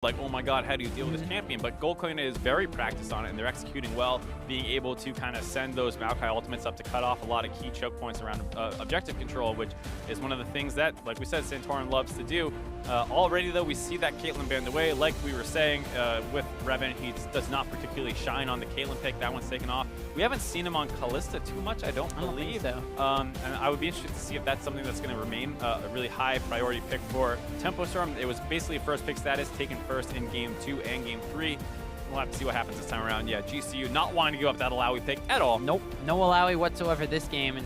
like, oh my god, how do you deal with this champion? But Goldcoin is very practiced on it, and they're executing well, being able to kind of send those Maokai ultimates up to cut off a lot of key choke points around objective control, which is one of the things that, like we said, Santorin loves to do. Already, though, we see that Caitlyn banned away. Like we were saying, with Revan, he does not particularly shine on the Caitlyn pick. That one's taken off. We haven't seen him on Kalista too much, I don't believe. So. And I would be interested to see if that's something that's going to remain a really high priority pick for Tempo Storm. It was basically first pick status, taken first in Game 2 and Game 3. We'll have to see what happens this time around. Yeah, GCU not wanting to give up that Alawi pick at all. Nope, no Alawi whatsoever this game. And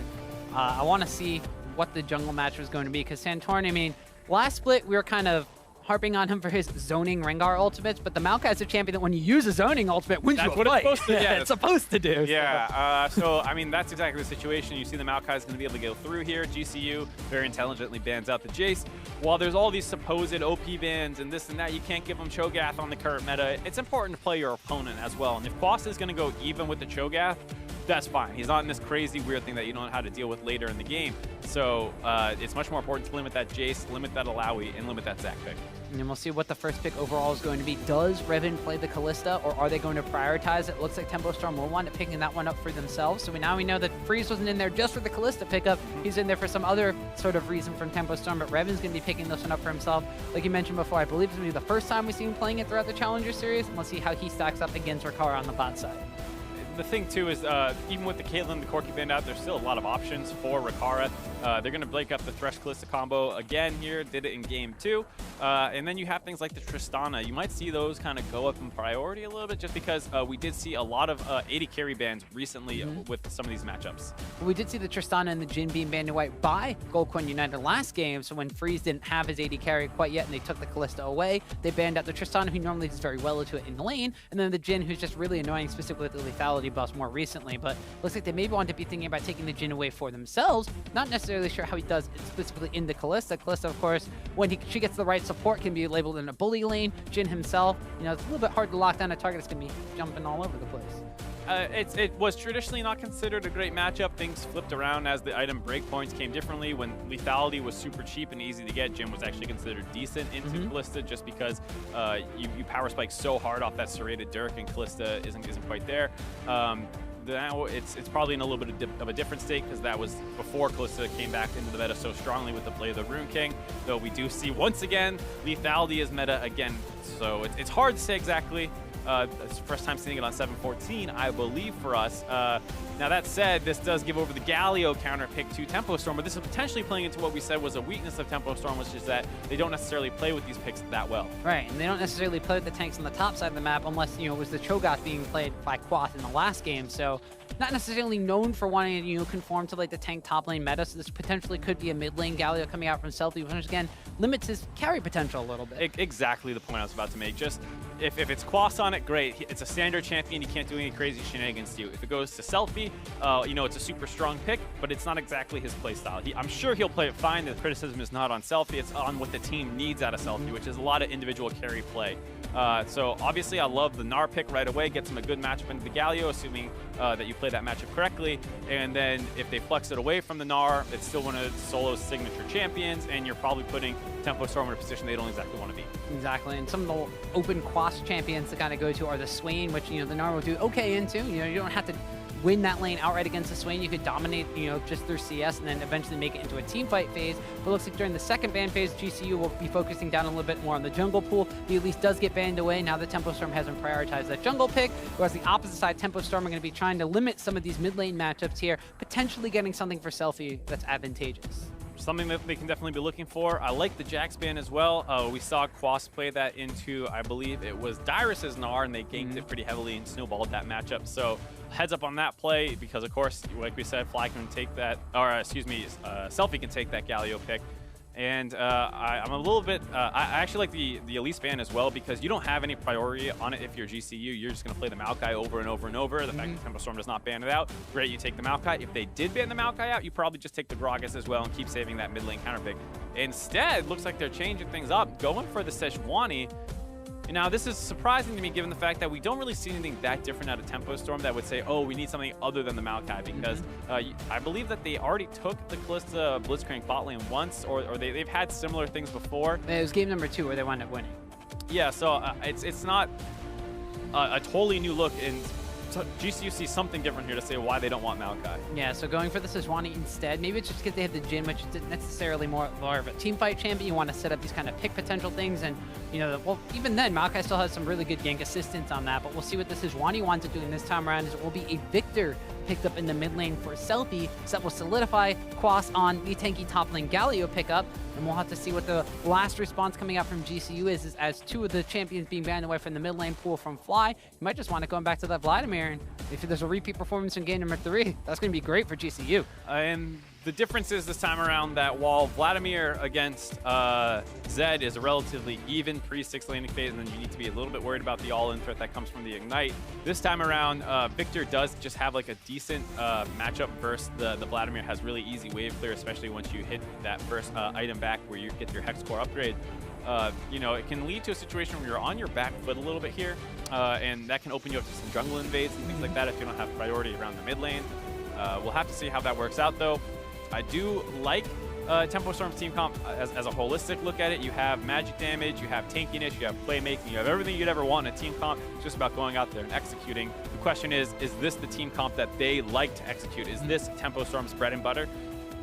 I want to see what the jungle match was going to be, because Santorin, I mean, last split we were kind of harping on him for his zoning Rengar ultimates, but the Maokai is a champion that when you use a zoning ultimate wins you a fight. It's supposed to, yeah, it's supposed to do. Yeah, so I mean, that's exactly the situation. You see the Maokai is going to be able to go through here. GCU very intelligently bans out the Jace. While there's all these supposed OP bans and this and that, you can't give them Cho'Gath on the current meta. It's important to play your opponent as well. And if Quas is going to go even with the Cho'Gath, that's fine. He's not in this crazy weird thing that you don't know how to deal with later in the game. So it's much more important to limit that Jace, limit that Alawi, and limit that Zac pick. And then we'll see what the first pick overall is going to be. Does Revan play the Kalista, or are they going to prioritize it? Looks like Tempo Storm will wind up picking that one up for themselves. So now we know that Freeze wasn't in there just for the Kalista pickup. He's in there for some other sort of reason from Tempo Storm, but Revan's going to be picking this one up for himself. Like you mentioned before, I believe it's going to be the first time we see him playing it throughout the Challenger Series. And let's see how he stacks up against Rikara on the bot side. The thing, too, is even with the Caitlyn, the Corki band out, there's still a lot of options for Rikara. They're going to break up the Thresh Kalista combo again here, did it in Game 2. And then you have things like the Tristana. You might see those kind of go up in priority a little bit just because we did see a lot of 80 carry bans recently with some of these matchups. Well, we did see the Tristana and the Jhin being banned away by Goldcoin United last game, so when Freeze didn't have his 80 carry quite yet and they took the Kalista away, they banned out the Tristana, who normally does very well into it in the lane, and then the Jhin, who's just really annoying, specifically with the lethality buffs more recently. But looks like they maybe want to be thinking about taking the Jhin away for themselves. Not necessarily sure how he does specifically in the Kalista. Kalista, of course, when she gets the right support, can be labeled in a bully lane. Jhin himself, you know, it's a little bit hard to lock down a target that's going to be jumping all over the place. It was traditionally not considered a great matchup. Things flipped around as the item breakpoints came differently. When lethality was super cheap and easy to get, Jhin was actually considered decent into Kalista just because you power spike so hard off that serrated Dirk, and Kalista isn't quite there. Now it's probably in a little bit of a different state because that was before Kalista came back into the meta so strongly with the play of the Rune King. Though we do see once again lethality is meta again, so it's hard to say exactly. It's the first time seeing it on 7-14, I believe, for us. Now, that said, this does give over the Galio counter pick to Tempo Storm, but this is potentially playing into what we said was a weakness of Tempo Storm, which is that they don't necessarily play with these picks that well. Right, and they don't necessarily play with the tanks on the top side of the map unless, you know, it was the Cho'Gath being played by Quath in the last game, so not necessarily known for wanting to, you know, conform to like the tank top lane meta, so this potentially could be a mid lane Galio coming out from Selfie, which again limits his carry potential a little bit. Exactly the point I was about to make. Just if it's Quas on it, great. It's a standard champion. You can't do any crazy shenanigans to you. If it goes to Selfie, you know, it's a super strong pick, but it's not exactly his playstyle. I'm sure he'll play it fine. The criticism is not on Selfie. It's on what the team needs out of Selfie, which is a lot of individual carry play. So obviously, I love the Gnar pick right away. Gets him a good matchup into the Galio, assuming that you play that matchup correctly. And then if they flex it away from the Gnar, it's still one of Solo's signature champions, and you're probably putting Tempo Storm in a position they don't exactly want to be. Exactly, and some of the open Quas champions to kind of go to are the Swain, which, you know, the Gnar will do okay into. You know, you don't have to win that lane outright against the Swain. You could dominate, you know, just through CS and then eventually make it into a team fight phase. But it looks like during the second ban phase, GCU will be focusing down a little bit more on the jungle pool. He at least does get banned away now that Tempo Storm hasn't prioritized that jungle pick. Whereas the opposite side, Tempo Storm are going to be trying to limit some of these mid lane matchups here, potentially getting something for Selfie that's advantageous. Something that they can definitely be looking for. I like the Jax ban as well. We saw Quas play that into, I believe it was Dyrus's Gnar, and they ganked it pretty heavily and snowballed that matchup. So heads up on that play because, of course, like we said, Fly can take that, or excuse me, Selfie can take that Galio pick. And I'm a little bit, I actually like the Elise ban as well because you don't have any priority on it if you're GCU. You're just going to play the Maokai over and over and over. The fact that Tempo Storm does not ban it out, great, you take the Maokai. If they did ban the Maokai out, you probably just take the Gragas as well and keep saving that mid lane counter pick. Instead, looks like they're changing things up, going for the Sejuani. Now, this is surprising to me given the fact that we don't really see anything that different out of Tempo Storm that would say, oh, we need something other than the Maokai, because I believe that they already took the Kalista Blitzcrank bot lane once, or they've had similar things before. It was game number 2 where they wound up winning. Yeah, so it's not a totally new look, and GCU sees something different here to say why they don't want Maokai. Yeah, so going for the Sejuani instead, maybe it's just because they have the Jin, which isn't necessarily more of a team fight champion. You want to set up these kind of pick potential things, and well, even then, Maokai still has some really good gank assistance on that, but we'll see what the Sejuani wants to do this time around, is it will be a Victor picked up in the mid lane for Selfie, so that will solidify Quas on the tanky top lane Galio pickup, and we'll have to see what the last response coming out from GCU is as 2 of the champions being banned away from the mid lane pool from Fly. You might just want to go back to that Vladimir, and if there's a repeat performance in game number 3, that's going to be great for GCU. And the difference is this time around that while Vladimir against Zed is a relatively even pre-6 laning phase, and then you need to be a little bit worried about the all-in threat that comes from the Ignite, this time around, Victor does just have like a decent matchup versus the Vladimir. Has really easy wave clear, especially once you hit that first item back where you get your Hex Core upgrade. It can lead to a situation where you're on your back foot a little bit here, and that can open you up to some jungle invades and things like that if you don't have priority around the mid lane. We'll have to see how that works out, though. I do like Tempo Storm's team comp as a holistic look at it. You have magic damage, you have tankiness, you have playmaking, you have everything you'd ever want in a team comp. It's just about going out there and executing. The question is this the team comp that they like to execute? Is this Tempo Storm's bread and butter?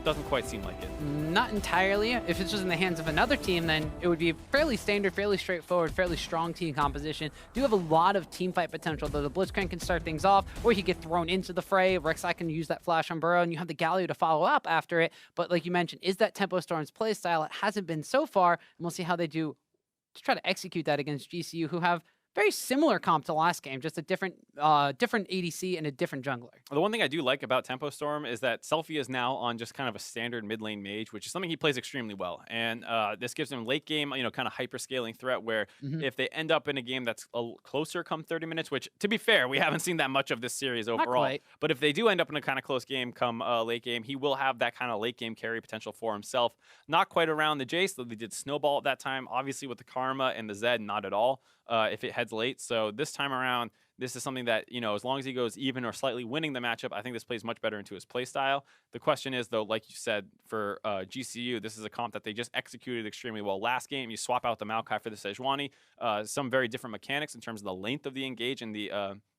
Doesn't quite seem like it. Not entirely. If it's just in the hands of another team, then it would be fairly standard, fairly straightforward, fairly strong team composition. Do have a lot of team fight potential, though. The Blitzcrank can start things off, or he get thrown into the fray. Rek'Sai can use that flash on Burrow, and you have the Galio to follow up after it. But like you mentioned, is that Tempo Storm's playstyle? It hasn't been so far, and we'll see how they do to try to execute that against GCU, who have very similar comp to last game, just a different ADC and a different jungler. The one thing I do like about Tempo Storm is that Selfie is now on just kind of a standard mid lane mage, which is something he plays extremely well. And this gives him late game, kind of hyper scaling threat where if they end up in a game that's closer come 30 minutes, which to be fair, we haven't seen that much of this series overall. But if they do end up in a kind of close game come late game, he will have that kind of late game carry potential for himself. Not quite around the Jace, though they did snowball at that time. Obviously with the Karma and the Zed, not at all. If it heads late. So this time around, this is something that, as long as he goes even or slightly winning the matchup, I think this plays much better into his play style. The question is, though, like you said, for GCU, this is a comp that they just executed extremely well. Last game, you swap out the Maokai for the Sejuani. Some very different mechanics in terms of the length of the engage and the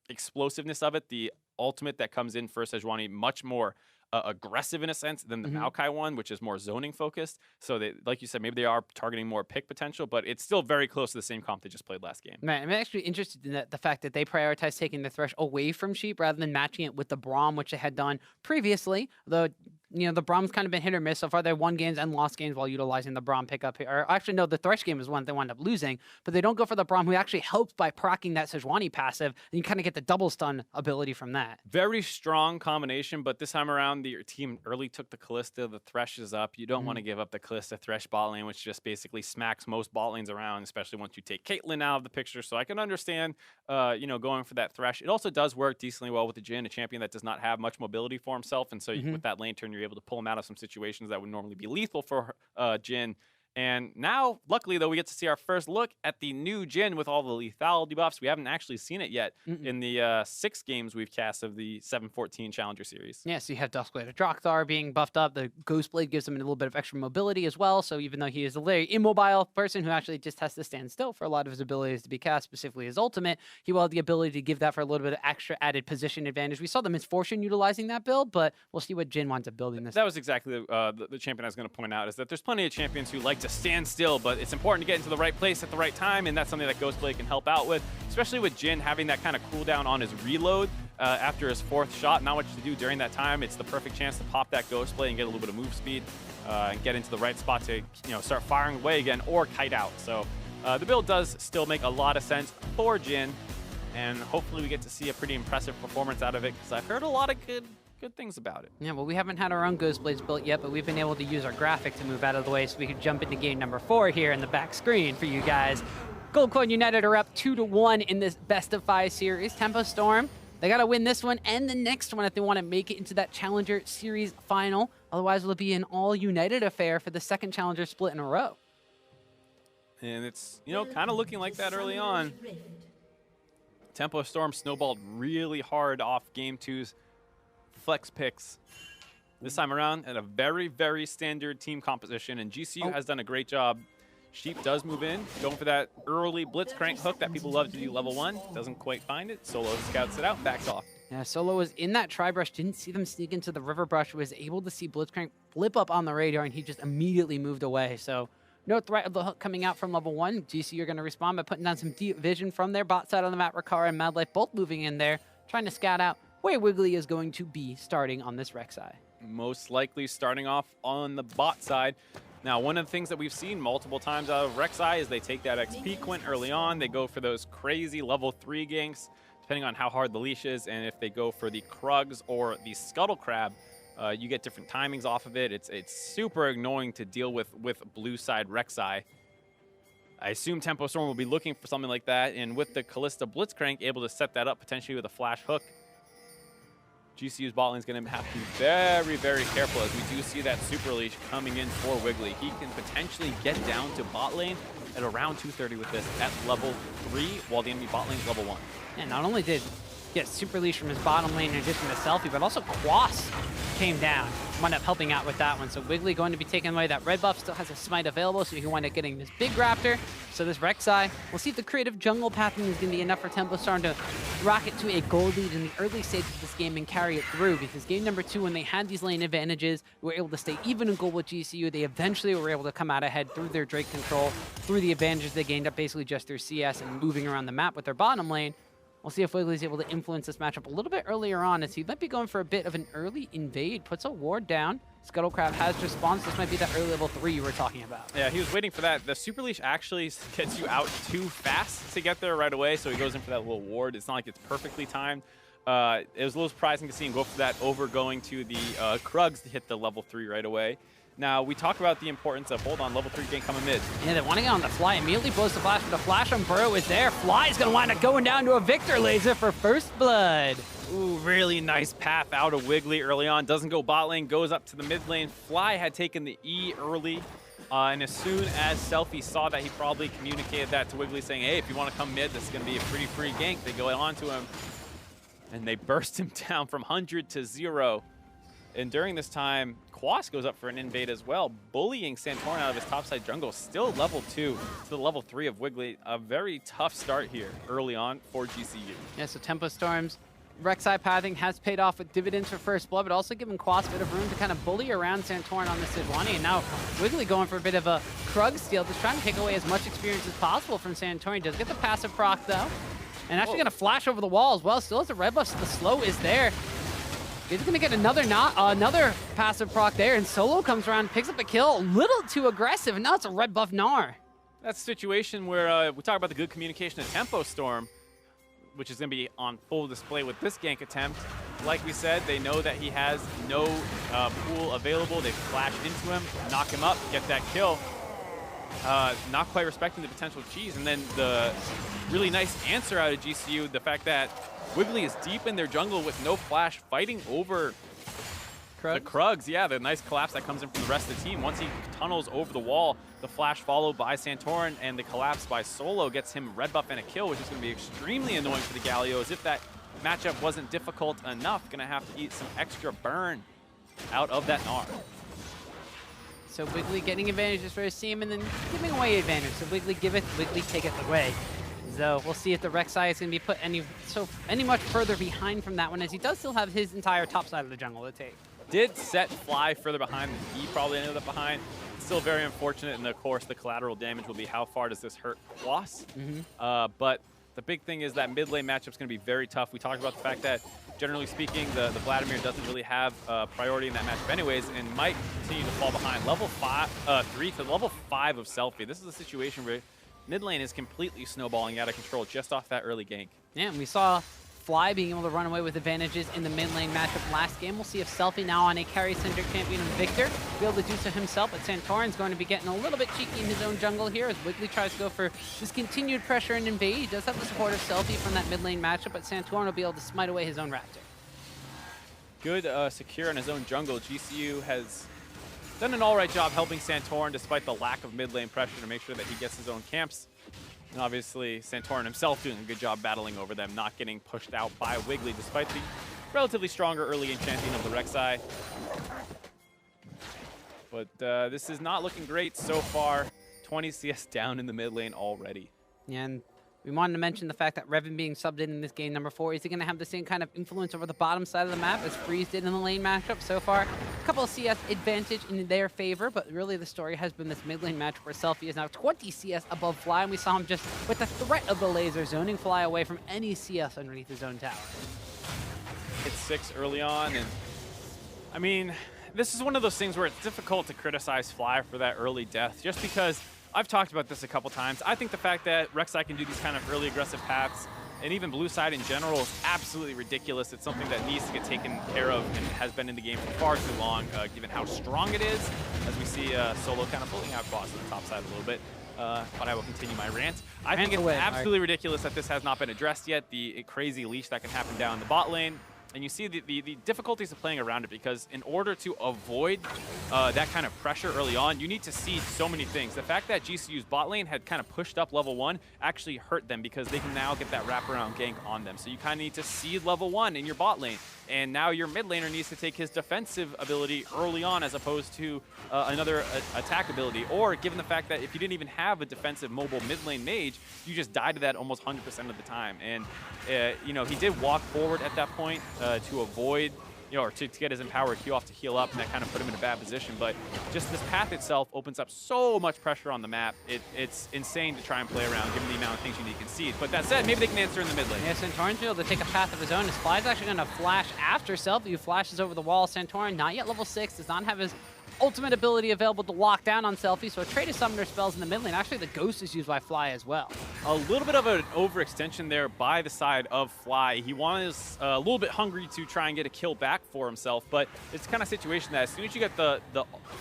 explosiveness of it. The ultimate that comes in for Sejuani, much more aggressive in a sense than the Maokai one, which is more zoning focused. So they, like you said, maybe they are targeting more pick potential, but it's still very close to the same comp they just played last game. Man, I'm actually interested in the fact that they prioritize taking the Thresh away from Sheep rather than matching it with the Braum, which they had done previously. Though, the Braum's kind of been hit or miss. So far, they won games and lost games while utilizing the Braum pickup here. Or actually, no, the Thresh game is one they wound up losing, but they don't go for the Braum, who actually helps by proccing that Sejuani passive, and you kind of get the double stun ability from that. Very strong combination, but this time around, your team early took the Kalista, the Thresh is up. You don't want to give up the Kalista Thresh bot lane, which just basically smacks most bot lanes around, especially once you take Caitlyn out of the picture. So I can understand, going for that Thresh. It also does work decently well with the Jhin, a champion that does not have much mobility for himself, and so with that lane turn, you're able to pull him out of some situations that would normally be lethal for Jhin. And now, luckily, though, we get to see our first look at the new Jhin with all the lethality buffs. We haven't actually seen it yet in the 6 games we've cast of the 7-14 Challenger Series. Yeah, so you have Duskblade Drakthar being buffed up. The Ghostblade gives him a little bit of extra mobility as well. So even though he is a very immobile person who actually just has to stand still for a lot of his abilities to be cast, specifically his ultimate, he will have the ability to give that for a little bit of extra added position advantage. We saw the Misfortune utilizing that build, but we'll see what Jhin winds up building this. That was exactly the champion I was going to point out, is that there's plenty of champions who like to stand still, but it's important to get into the right place at the right time, and that's something that Ghostblade can help out with, especially with Jhin having that kind of cooldown on his reload after his 4th shot. Not much to do during that time. It's the perfect chance to pop that Ghostblade and get a little bit of move speed and get into the right spot to start firing away again or kite out. So the build does still make a lot of sense for Jhin, and hopefully we get to see a pretty impressive performance out of it, because I've heard a lot of good things about it. Yeah, well, we haven't had our own Ghostblades built yet, but we've been able to use our graphic to move out of the way so we could jump into game number 4 here in the back screen for you guys. Gold United are up 2-1 in this best-of-5 series. Tempo Storm, they got to win this one and the next one if they want to make it into that Challenger Series final. Otherwise, it'll be an all-United affair for the second Challenger split in a row. And it's, kind of looking like that early on. Tempo Storm snowballed really hard off Game 2's flex picks this time around at a very, very standard team composition, and GCU has done a great job, Sheep does move in, going for that early blitzcrank hook that people love to do level 1. Doesn't quite find it. Solo scouts it out, backs off. Yeah, Solo was in that tri-brush, didn't see them sneak into the river brush, was able to see Blitzcrank flip up on the radar, and he just immediately moved away. So no threat of the hook coming out from level 1. GC, you're going to respond by putting down some deep vision from their bot side on the map. Rikara and Madlife both moving in there, trying to scout out where Wiggly is going to be starting on this Rek'Sai. Most likely starting off on the bot side. Now, one of the things that we've seen multiple times out of Rek'Sai is they take that XP Quint early on. They go for those crazy level 3 ganks, depending on how hard the leash is, and if they go for the Krugs or the Scuttle Crab, you get different timings off of it. It's super annoying to deal with blue side Rek'Sai. I assume Tempo Storm will be looking for something like that, and with the Kalista Blitzcrank, able to set that up potentially with a flash hook. GCU's bot lane is going to have to be very, very careful, as we do see that super leash coming in for Wiggly. He can potentially get down to bot lane at around 230 with this at level 3, while the enemy bot lane is level 1. And not only did get super leash from his bottom lane in addition to Selfie, but also Quas came down, wound up helping out with that one. So Wiggly going to be taking away that red buff, still has a smite available, so he can wind up getting this big raptor. So this Rek'Sai, we'll see if the creative jungle pathing is going to be enough for Tempo Storm to rocket to a gold lead in the early stages of this game and carry it through, because game number 2, when they had these lane advantages, we were able to stay even in gold with GCU. They eventually were able to come out ahead through their Drake control, through the advantages they gained up basically just through CS and moving around the map with their bottom lane. We'll see if Wiggly's able to influence this matchup a little bit earlier on, as he might be going for a bit of an early invade. Puts a ward down. Scuttlecrab has response. This might be that early level 3 you were talking about. Yeah, he was waiting for that. The super leash actually gets you out too fast to get there right away, so he goes in for that little ward. It's not like it's perfectly timed. It was a little surprising to see him go for that over going to the Krugs to hit the level 3 right away. Now, we talk about the importance of, hold on, level 3 gank coming mid. Yeah, they want to get on the Fly. Immediately blows the flash, but the flash on Burrow is there. Fly's going to wind up going down to a Victor laser for first blood. Ooh, really nice path out of Wiggly early on. Doesn't go bot lane, goes up to the mid lane. Fly had taken the E early, and as soon as Selfie saw that, he probably communicated that to Wiggly, saying, hey, if you want to come mid, this is going to be a pretty free gank. They go on to him, and they burst him down from 100 to 0. And during this time, Quas goes up for an invade as well, bullying Santorin out of his topside jungle. Still level 2 to the level 3 of Wiggly. A very tough start here early on for GCU. Yeah, so Tempo Storm's Rek'Sai pathing has paid off with dividends for first blood, but also giving Quas a bit of room to kind of bully around Santorin on the Sejuani. And now Wiggly going for a bit of a Krug steal, just trying to take away as much experience as possible from Santorin. Does get the passive proc though, and actually going to flash over the wall as well. Still has a red buff, so the slow is there. He's going to get another passive proc there, and Solo comes around, picks up a kill. A little too aggressive, and now it's a red buff Gnar. That's a situation where we talk about the good communication of Tempo Storm, which is going to be on full display with this gank attempt. Like we said, they know that he has no pool available. They flash into him, knock him up, get that kill. Not quite respecting the potential cheese, and then the really nice answer out of GCU, the fact that Wiggly is deep in their jungle with no flash, fighting over the Krugs. Yeah, the nice collapse that comes in from the rest of the team. Once he tunnels over the wall, the flash followed by Santorin, and the collapse by Solo gets him red buff and a kill, which is going to be extremely annoying for the Galio, as if that matchup wasn't difficult enough. Going to have to eat some extra burn out of that Gnar. So Wiggly getting advantages for his team and then giving away advantage. So Wiggly giveth, Wiggly taketh away. So we'll see if the Rek'Sai is going to be put any much further behind from that one, as he does still have his entire top side of the jungle to take. Did set Fly further behind than he probably ended up behind. Still very unfortunate, and of course the collateral damage will be how far does this hurt Quas. But the big thing is that mid lane matchup is going to be very tough. We talked about the fact that, generally speaking, the Vladimir doesn't really have priority in that matchup anyways, and might continue to fall behind. Level 3 to level 5 of Selfie. This is a situation where mid lane is completely snowballing out of control just off that early gank. Yeah, and we saw Fly being able to run away with advantages in the mid lane matchup last game. We'll see if Selfie, now on a carry-centric champion and Victor, will be able to do so himself, but Santorin's going to be getting a little bit cheeky in his own jungle here as Wiggly tries to go for this continued pressure and invade. He does have the support of Selfie from that mid lane matchup, but Santorin will be able to smite away his own Raptor. Good secure in his own jungle. GCU has done an all-right job helping Santorin despite the lack of mid lane pressure to make sure that he gets his own camps. And obviously, Santorin himself doing a good job battling over them, not getting pushed out by Wiggly, despite the relatively stronger early game champion of the Rek'Sai. But this is not looking great so far. 20 CS down in the mid lane already. And we wanted to mention the fact that Revan being subbed in this game number 4, is he going to have the same kind of influence over the bottom side of the map as Freeze did in the lane matchup so far? A couple of CS advantage in their favor, but really the story has been this mid lane match where Selfie is now 20 CS above Fly, and we saw him just with the threat of the laser zoning Fly away from any CS underneath his own tower. Hit 6 early on, and I mean, this is one of those things where it's difficult to criticize Fly for that early death, just because I've talked about this a couple times. I think the fact that Rek'Sai can do these kind of early aggressive paths, and even blue side in general, is absolutely ridiculous. It's something that needs to get taken care of and has been in the game for far too long, given how strong it is, as we see Solo kind of pulling out Quas on the top side a little bit. But I will continue my rant. I think it's absolutely ridiculous that this has not been addressed yet, the crazy leash that can happen down the bot lane. And you see the difficulties of playing around it, because in order to avoid that kind of pressure early on, you need to seed so many things. The fact that GCU's bot lane had kind of pushed up level 1 actually hurt them, because they can now get that wraparound gank on them. So you kind of need to seed level 1 in your bot lane. And now your mid laner needs to take his defensive ability early on as opposed to another attack ability. Or given the fact that if you didn't even have a defensive mobile mid lane mage, you just died to that almost 100% of the time. And you know, he did walk forward at that point to avoid, you know, or to get his empowered Q off to heal up, and that kind of put him in a bad position. But just this path itself opens up so much pressure on the map. It's insane to try and play around, given the amount of things you need to concede. But that said, maybe they can answer in the mid lane. Yeah, Santorin's able to take a path of his own. His Fly's actually going to flash after Selfie, who flashes over the wall. Santorin, not yet level 6, does not have his ultimate ability available to lock down on Selfie, so a trade of summoner spells in the mid lane. Actually, the Ghost is used by Fly as well. A little bit of an overextension there by the side of Fly. He was a little bit hungry to try and get a kill back for himself, but it's the kind of situation that as soon as you get the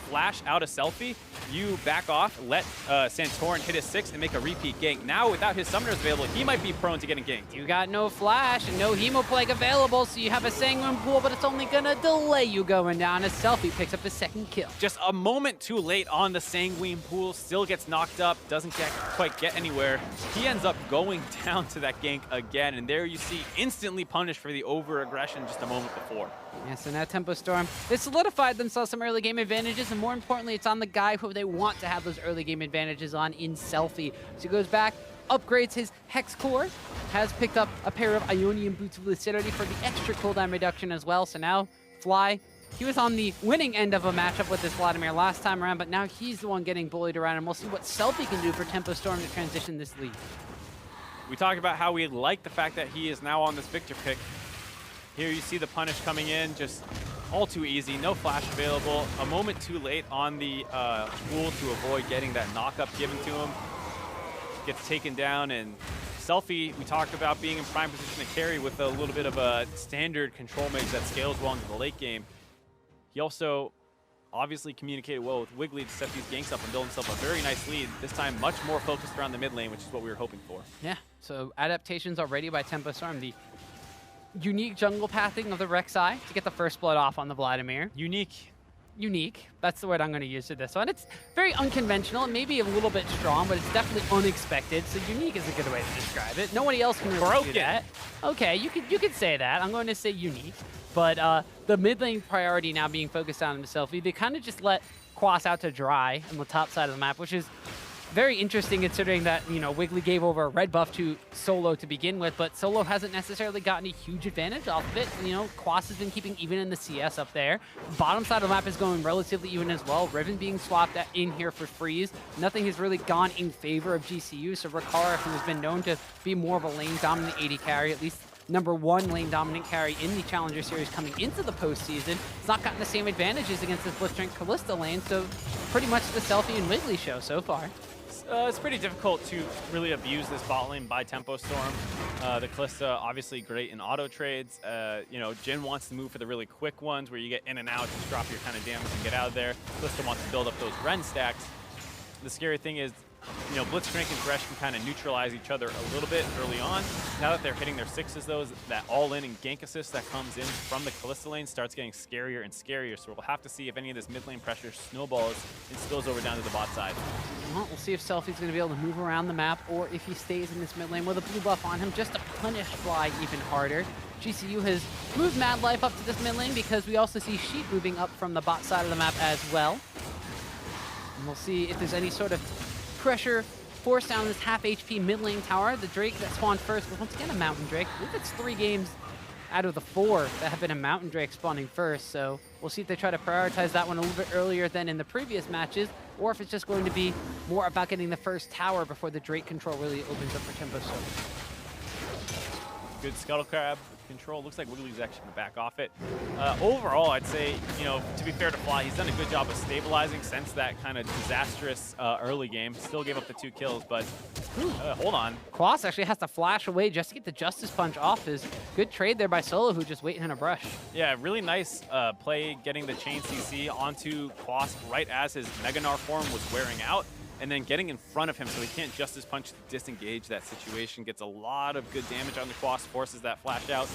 flash out of Selfie, you back off, let Santorin hit his 6 and make a repeat gank. Now, without his summoners available, he might be prone to getting ganked. You got no flash and no Hemoplague available, so you have a Sanguine Pool, but it's only going to delay you going down as Selfie picks up his second kill. Just a moment too late on the Sanguine Pool, still gets knocked up, doesn't quite get anywhere. He ends up going down to that gank again, and there you see instantly punished for the over-aggression just a moment before. Yeah, so now Tempo Storm, they solidified themselves some early game advantages, and more importantly, it's on the guy who they want to have those early game advantages on in Selfie. So he goes back, upgrades his Hex Core, has picked up a pair of Ionian Boots of Lucidity for the extra cooldown reduction as well. So now Fly, he was on the winning end of a matchup with this Vladimir last time around, but now he's the one getting bullied around, and we'll see what Selfie can do for Tempo Storm to transition this lead. We talked about how we like the fact that he is now on this Victor pick. Here you see the punish coming in, just all too easy, no flash available. A moment too late on the pool to avoid getting that knock-up given to him. Gets taken down, and Selfie, we talked about being in prime position to carry with a little bit of a standard control mage that scales well into the late game. He also obviously communicated well with Wiggly to set these ganks up and build himself a very nice lead, this time much more focused around the mid lane, which is what we were hoping for. Yeah, so adaptations already by Tempo Storm. The unique jungle pathing of the Rek'Sai to get the first blood off on the Vladimir. Unique, that's the word I'm going to use for this one. It's very unconventional and maybe a little bit strong, but it's definitely unexpected, so unique is a good way to describe it. Nobody else can really do that. Okay, you could say that. I'm going to say unique. But the mid lane priority now being focused on Selfie, they kind of just let Quas out to dry on the top side of the map, which is very interesting considering that, you know, Wiggly gave over a red buff to Solo to begin with, but Solo hasn't necessarily gotten a huge advantage off of it. You know, Quas has been keeping even in the CS up there. Bottom side of the map is going relatively even as well. Riven being swapped in here for Freeze. Nothing has really gone in favor of GCU, so Rikara, who has been known to be more of a lane-dominant AD carry, at least #1 lane dominant carry in the Challenger Series coming into the postseason, has not gotten the same advantages against this Blitzcrank Kalista lane, so pretty much the Selfie and Wiggly show so far. It's pretty difficult to really abuse this bot lane by Tempo Storm. The Kalista obviously great in auto trades. You know, Jhin wants to move for the really quick ones where you get in and out, just drop your kind of damage and get out of there. Kalista wants to build up those Ren stacks. The scary thing is, you know, Blitzcrank and Thresh can kind of neutralize each other a little bit early on. Now that they're hitting their 6s, though, that all-in and gank assist that comes in from the Kalista lane starts getting scarier and scarier. So we'll have to see if any of this mid lane pressure snowballs and spills over down to the bot side. Well, we'll see if Selfie's going to be able to move around the map or if he stays in this mid lane with a blue buff on him just to punish Fly even harder. GCU has moved Mad Life up to this mid lane because we also see Sheep moving up from the bot side of the map as well. And we'll see if there's any sort of pressure, force down this half HP mid lane tower. The Drake that spawned first was once again a Mountain Drake. I believe it's 3 games out of the 4 that have been a Mountain Drake spawning first, so we'll see if they try to prioritize that one a little bit earlier than in the previous matches, or if it's just going to be more about getting the first tower before the Drake control really opens up for Tempo Storm. Good Scuttle Crab control. Looks like Wiggly's actually going to back off it. Overall, I'd say, you know, to be fair to Fly, he's done a good job of stabilizing since that kind of disastrous early game. Still gave up the 2 kills, but hold on. Quas actually has to flash away just to get the Justice Punch off. His good trade there by Solo, who just waiting in a brush. Yeah, really nice play getting the chain CC onto Quas right as his Mega Gnar form was wearing out, and then getting in front of him so he can't Justice Punch to disengage that situation. Gets a lot of good damage on the Quas, forces that flash out.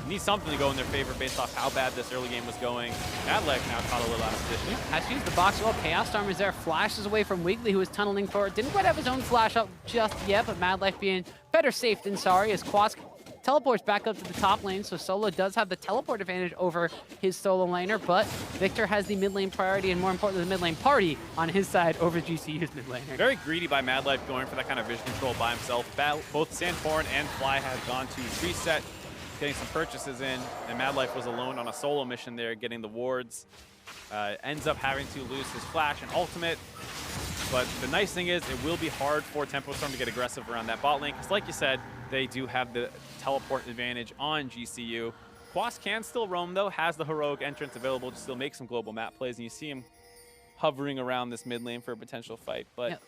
Needs something to go in their favor based off how bad this early game was going. Mad Life now caught a little out of position. Has to use the box well. Chaos Storm is there, flashes away from Wiggly, who was tunneling forward. Didn't quite have his own flash up just yet, but Mad Life being better safe than sorry as Quas teleports back up to the top lane, so Solo does have the teleport advantage over his solo laner, but Victor has the mid lane priority and more importantly the mid lane party on his side over GCU's mid laner. Very greedy by Mad Life going for that kind of vision control by himself. Both Santorin and Fly have gone to reset, getting some purchases in, and Mad Life was alone on a solo mission there getting the wards. Ends up having to lose his flash and ultimate. But the nice thing is it will be hard for Tempo Storm to get aggressive around that bot lane, because like you said, they do have the teleport advantage on GCU. Quas can still roam though, has the heroic entrance available to still make some global map plays, and you see him hovering around this mid lane for a potential fight. But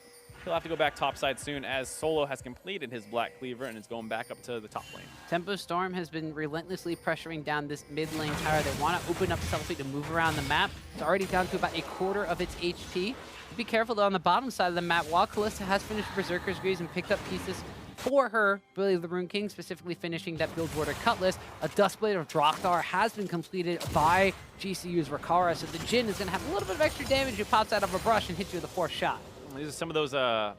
he'll have to go back topside soon as Solo has completed his Black Cleaver and is going back up to the top lane. Tempo Storm has been relentlessly pressuring down this mid lane tower. They want to open up Selfie to move around the map. It's already down to about 1/4 of its HP. Be careful though on the bottom side of the map. While Kalista has finished Berserker's Greaves and picked up pieces for her Billy the Rune King, specifically finishing that Build Border Cutlass, a Duskblade of Drakthar has been completed by GCU's Rakara, so the Jhin is going to have a little bit of extra damage. It pops out of a brush and hits you with a 4th shot. These are some of those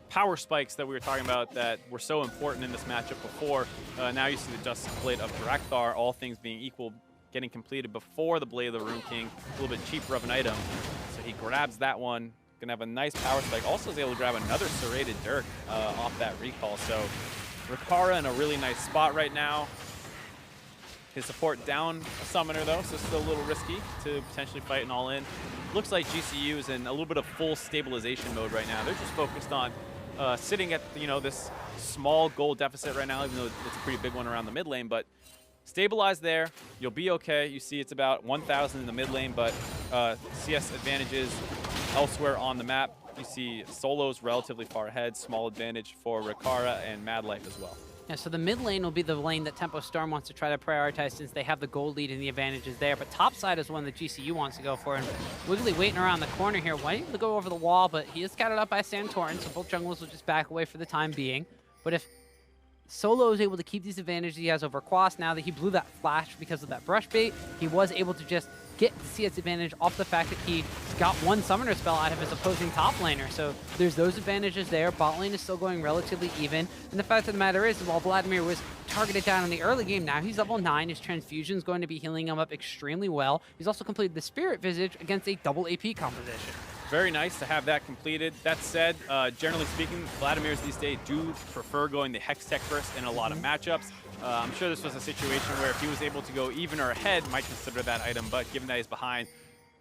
power spikes that we were talking about that were so important in this matchup before. Now you see the Duskblade of Drakthar, all things being equal, getting completed before the Blade of the Rune King. A little bit cheaper of an item. So he grabs that one. Gonna have a nice power spike. Also is able to grab another serrated Dirk off that recall. So Rakara in a really nice spot right now. His support down a summoner though, so still a little risky to potentially fight an all-in. Looks like GCU is in a little bit of full stabilization mode right now. They're just focused on sitting at, you know, this small gold deficit right now, even though it's a pretty big one around the mid lane. But stabilize there, you'll be okay. You see it's about 1,000 in the mid lane, but CS advantages elsewhere on the map. You see Solo's relatively far ahead, small advantage for Rakara and Mad Life as well. Yeah, so the mid lane will be the lane that Tempo Storm wants to try to prioritize since they have the gold lead and the advantages there. But top side is one that GCU wants to go for. And Wiggly waiting around the corner here, waiting to go over the wall, but he is scattered up by Santorin, so both junglers will just back away for the time being. But if Solo is able to keep these advantages he has over Quas, now that he blew that flash because of that brush bait, he was able to just get the CS advantage off the fact that he got one summoner spell out of his opposing top laner. So there's those advantages there. Bot lane is still going relatively even. And the fact of the matter is, while Vladimir was targeted down in the early game, now he's level 9. His transfusion is going to be healing him up extremely well. He's also completed the Spirit Visage against a double AP composition. Very nice to have that completed. That said, generally speaking, Vladimirs these days do prefer going the Hextech first in a lot of matchups. I'm sure this was a situation where if he was able to go even or ahead, might consider that item, but given that he's behind,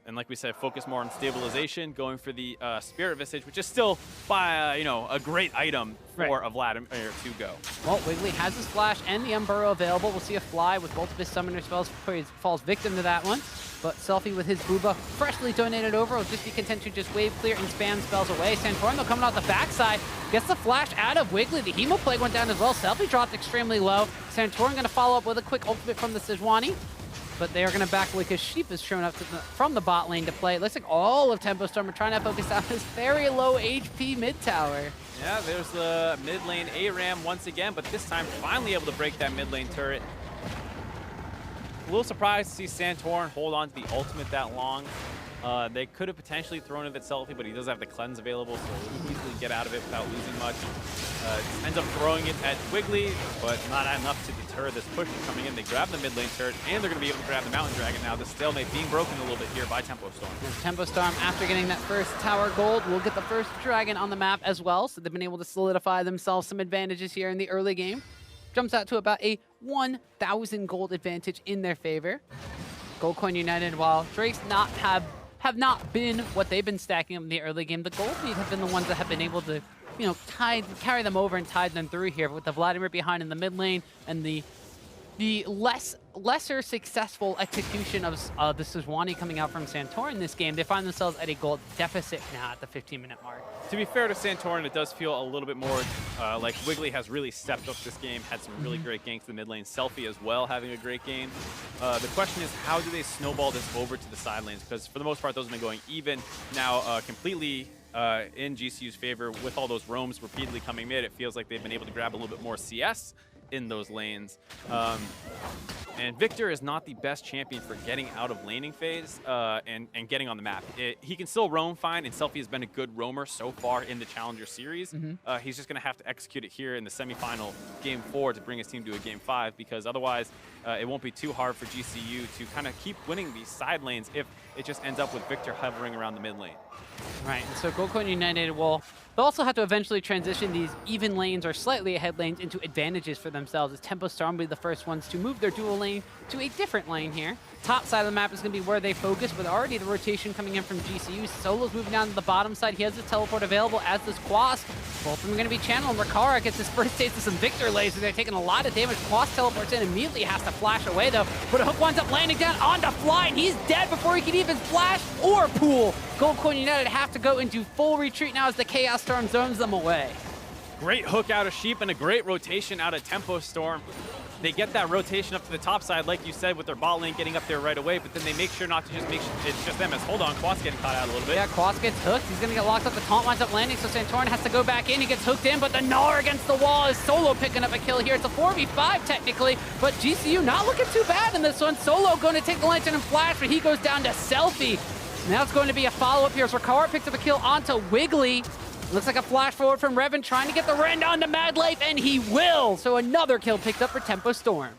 and like we said, focus more on stabilization, going for the Spirit Visage, which is still, by you know, a great item for a Vladimir to go. Well, Wiggly has his Flash and the Unburrow available. We'll see a Fly with both of his summoner spells before he falls victim to that one. But Selfie with his Booba freshly donated over will just be content to just wave clear and spam spells away. Santorin, though, coming out the backside, gets the flash out of Wiggly. The Hemo Plague went down as well. Selfie dropped extremely low. Santorin going to follow up with a quick ultimate from the Sejuani. But they are going to back away because Sheep has shown up from the bot lane to play. It looks like all of Tempo Storm are trying to focus on this very low HP mid tower. Yeah, there's the mid lane ARAM once again, but this time finally able to break that mid lane turret. A little surprised to see Santorin hold on to the ultimate that long. They could have potentially thrown it at Selfie, but he does have the cleanse available, so he can easily get out of it without losing much. Ends up throwing it at Wiggly, but not enough to deter this push from coming in. They grab the mid lane turret, and they're going to be able to grab the Mountain Dragon now. The stalemate being broken a little bit here by Tempo Storm. Tempo Storm, after getting that first tower gold, will get the first dragon on the map as well, so they've been able to solidify themselves some advantages here in the early game. Jumps out to about a 1,000 gold advantage in their favor. Goldcoin United, while Drake's have not been what they've been stacking up in the early game, the gold lead have been the ones that have been able to, you know, carry them over and tide them through here. With the Vladimir behind in the mid lane and the lesser successful execution of the Sejuani coming out from Santorin in this game, they find themselves at a gold deficit now at the 15-minute mark. To be fair to Santorin, it does feel a little bit more like Wiggly has really stepped up this game, had some really great ganks in the mid lane. Selfie as well having a great game. The question is, how do they snowball this over to the side lanes? Because for the most part, those have been going even. Now, completely in GCU's favor with all those roams repeatedly coming mid, it feels like they've been able to grab a little bit more CS in those lanes. And Victor is not the best champion for getting out of laning phase and getting on the map. He can still roam fine, and Selfie has been a good roamer so far in the Challenger Series. He's just going to have to execute it here in the semifinal Game 4 to bring his team to a Game 5, because otherwise it won't be too hard for GCU to kind of keep winning these side lanes if it just ends up with Victor hovering around the mid lane. Right, and so Goldcoin United will they'll also have to eventually transition these even lanes or slightly ahead lanes into advantages for themselves, as Tempo Storm will be the first ones to move their dual lane to a different lane here. Top side of the map is going to be where they focus, with already the rotation coming in from GCU. Solo's moving down to the bottom side. He has his teleport available, as does Quas. Both of them are going to be channeled. Rakara gets his first taste of some Victor lasers. They're taking a lot of damage. Quas teleports in, immediately has to flash away though, but a hook winds up landing down onto Fly, and he's dead before he can even flash or pool. Goldcoin United have to go into full retreat now as the Chaos Storm zones them away. Great hook out of Sheep and a great rotation out of Tempo Storm. They get that rotation up to the top side, like you said, with their bot lane getting up there right away, but then they make sure not to just make sure it's just them. As hold on, Quas getting caught out a little bit. Yeah, Quas gets hooked. He's going to get locked up. The taunt winds up landing, so Santorin has to go back in. He gets hooked in, but the Gnar against the wall is Solo picking up a kill here. It's a 4v5 technically, but GCU not looking too bad in this one. Solo going to take the lantern and flash, but he goes down to Selfie. Now it's going to be a follow-up here as Rakara picks up a kill onto Wiggly. Looks like a flash forward from Revan trying to get the Rend onto Mad Life, and he will. So another kill picked up for Tempo Storm.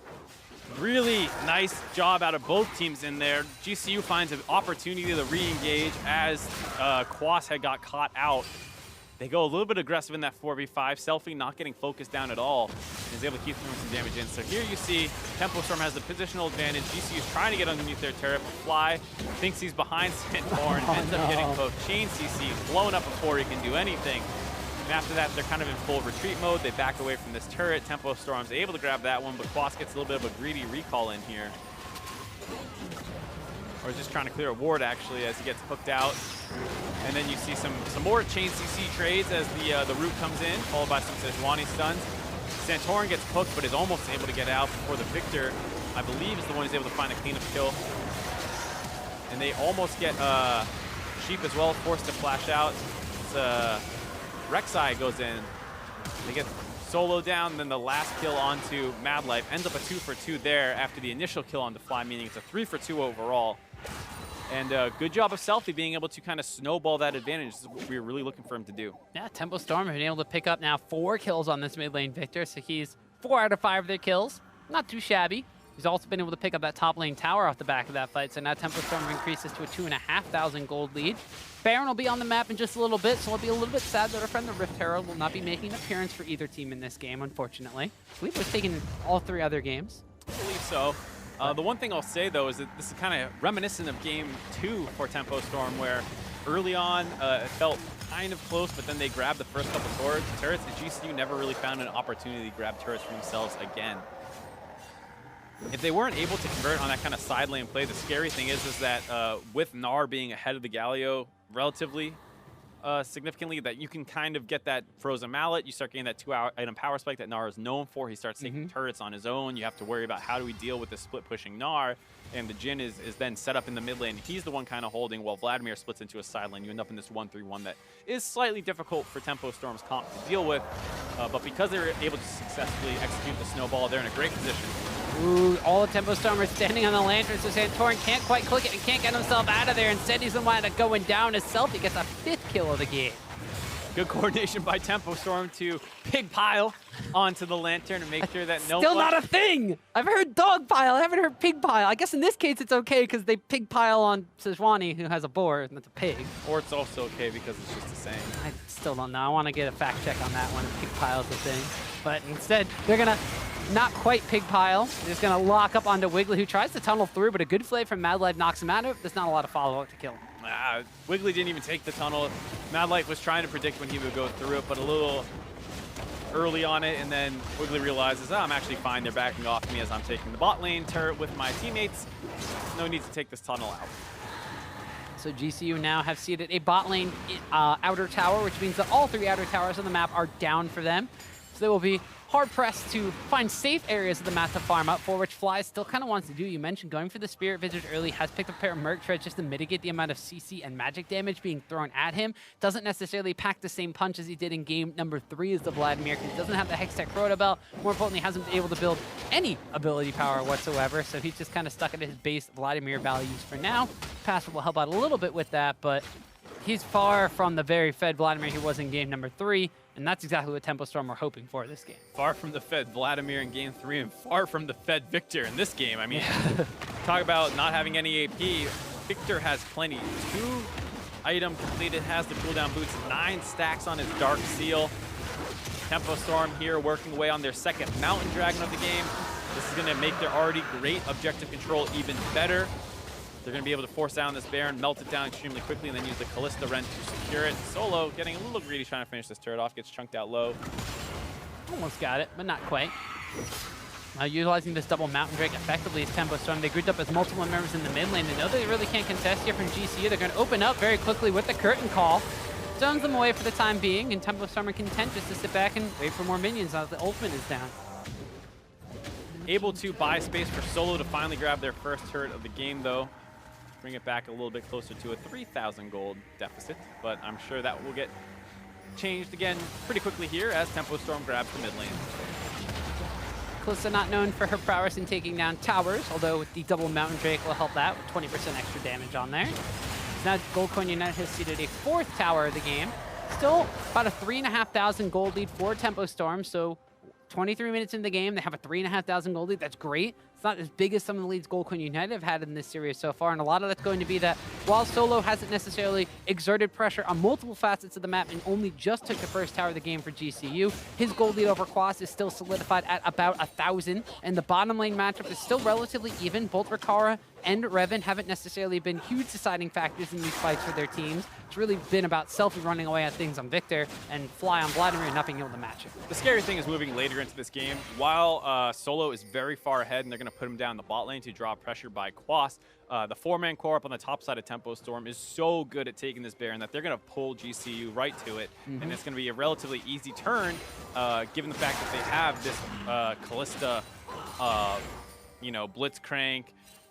Really nice job out of both teams in there. GCU finds an opportunity to re-engage as Quas had got caught out. They go a little bit aggressive in that 4v5. Selfie not getting focused down at all. Is able to keep throwing some damage in. So here you see Tempo Storm has the positional advantage. GCU is trying to get underneath their turret. Fly thinks he's behind Santorin, ends up getting hooked. Chain CC blown up before he can do anything. And after that, they're kind of in full retreat mode. They back away from this turret. Tempo Storm's able to grab that one, but Quas gets a little bit of a greedy recall in here. Or just trying to clear a ward, actually, as he gets hooked out. And then you see some more chain CC trades as the root comes in, followed by some Sejuani stuns. Santorin gets hooked, but is almost able to get out before the Victor, I believe, is the one who's able to find a cleanup kill. And they almost get Sheep as well, forced to flash out. It's, Rek'Sai goes in. They get Solo down, then the last kill onto Mad Life. Ends up a 2-for-2 there after the initial kill on the Fly, meaning it's a 3-for-2 overall. And good job of Selfie being able to kind of snowball that advantage. This is what we were really looking for him to do. Yeah, Tempo Storm have been able to pick up now 4 kills on this mid lane Victor, so he's 4 out of 5 of their kills. Not too shabby. He's also been able to pick up that top lane tower off the back of that fight, so now Tempo Storm increases to a 2,500 gold lead. Baron will be on the map in just a little bit, so we'll be a little bit sad that our friend the Rift Herald will not be making an appearance for either team in this game, unfortunately. I believe we've taken all 3 other games. I believe so. The one thing I'll say, though, is that this is kind of reminiscent of Game 2 for Tempo Storm, where early on it felt kind of close, but then they grabbed the first couple turrets, and GCU never really found an opportunity to grab turrets for themselves again. If they weren't able to convert on that kind of side lane play, the scary thing is that with Gnar being ahead of the Galio relatively significantly, that you can kind of get that Frozen Mallet. You start getting that 2-item power spike that Gnar is known for. He starts taking turrets on his own. You have to worry about how do we deal with the split pushing Gnar, and the Jhin is then set up in the mid lane. He's the one kind of holding while Vladimir splits into a side lane. You end up in this 1-3-1 that is slightly difficult for Tempo Storm's comp to deal with, but because they were able to successfully execute the snowball, they're in a great position. Ooh, all the Tempo Stormers standing on the Lantern, so Santorin can't quite click it and can't get himself out of there. Instead, he's gonna wind up going down himself. He gets a 5th kill of the game. Good coordination by Tempo Storm to pig pile onto the Lantern and make sure that no Still one... not a thing! I've heard dog pile, I haven't heard pig pile. I guess in this case it's okay because they pig pile on Sejuani, who has a boar, and that's a pig. Or it's also okay because it's just the same. I still don't know. I want to get a fact check on that one if pig pile's the thing. But instead, they're gonna not quite pig pile. They're just gonna lock up onto Wiggly, who tries to tunnel through, but a good flay from Mad Life knocks him out of it. There's not a lot of follow-up to kill him. Wiggly didn't even take the tunnel. Mad Life was trying to predict when he would go through it, but a little early on it, and then Wiggly realizes, oh, I'm actually fine. They're backing off me as I'm taking the bot lane turret with my teammates. No need to take this tunnel out. So GCU now have seeded a bot lane outer tower, which means that all 3 outer towers on the map are down for them. So they will be hard-pressed to find safe areas of the map to farm up for, which Fly still kind of wants to do. You mentioned going for the Spirit Visage early, has picked up a pair of Merc Treads just to mitigate the amount of CC and magic damage being thrown at him. Doesn't necessarily pack the same punch as he did in game number 3 as the Vladimir, because he doesn't have the Hextech Crota Belt. More importantly, hasn't been able to build any ability power whatsoever, so he's just kind of stuck at his base Vladimir values for now. Passive will help out a little bit with that, but he's far from the very fed Vladimir he was in game number 3. And that's exactly what Tempo Storm were hoping for this game. Far from the fed Vladimir in game 3 and far from the fed Victor in this game. I mean, talk about not having any AP. Victor has plenty. 2 item completed, has the cooldown boots, 9 stacks on his Dark Seal. Tempo Storm here working away on their 2nd Mountain Dragon of the game. This is going to make their already great objective control even better. They're going to be able to force down this Baron, melt it down extremely quickly, and then use the Callista Rend to secure it. Solo getting a little greedy trying to finish this turret off, gets chunked out low. Almost got it, but not quite. Utilizing this double Mountain Drake effectively as Tempo Storm. They grouped up as multiple members in the mid lane. They know they really can't contest here from GCU. They're going to open up very quickly with the Curtain Call. Zones them away for the time being, and Tempo Storm are content just to sit back and wait for more minions now that the ultimate is down. Able to buy space for Solo to finally grab their first turret of the game, though. Bring it back a little bit closer to a 3,000 gold deficit, but I'm sure that will get changed again pretty quickly here as Tempo Storm grabs the mid lane. Callista not known for her prowess in taking down towers, although with the double Mountain Drake will help that with 20% extra damage on there. Now Goldcoin United has seeded a 4th tower of the game. Still about a 3,500 gold lead for Tempo Storm, so 23 minutes in the game, they have a 3,500 gold lead. That's great. It's not as big as some of the leads Gold Coin United have had in this series so far, and a lot of that's going to be that while Solo hasn't necessarily exerted pressure on multiple facets of the map and only just took the first tower of the game for GCU, his gold lead over Quas is still solidified at about 1,000, and the bottom lane matchup is still relatively even. Both Rikara and Revan haven't necessarily been huge deciding factors in these fights for their teams. It's really been about Selfie running away at things on Victor and Fly on Vladimir and not being able to match it. The scary thing is moving later into this game. While Solo is very far ahead and they're going to put him down the bot lane to draw pressure by Quas, the 4-man core up on the top side of Tempo Storm is so good at taking this Baron that they're going to pull GCU right to it, and it's going to be a relatively easy turn given the fact that they have this Callista, Blitzcrank,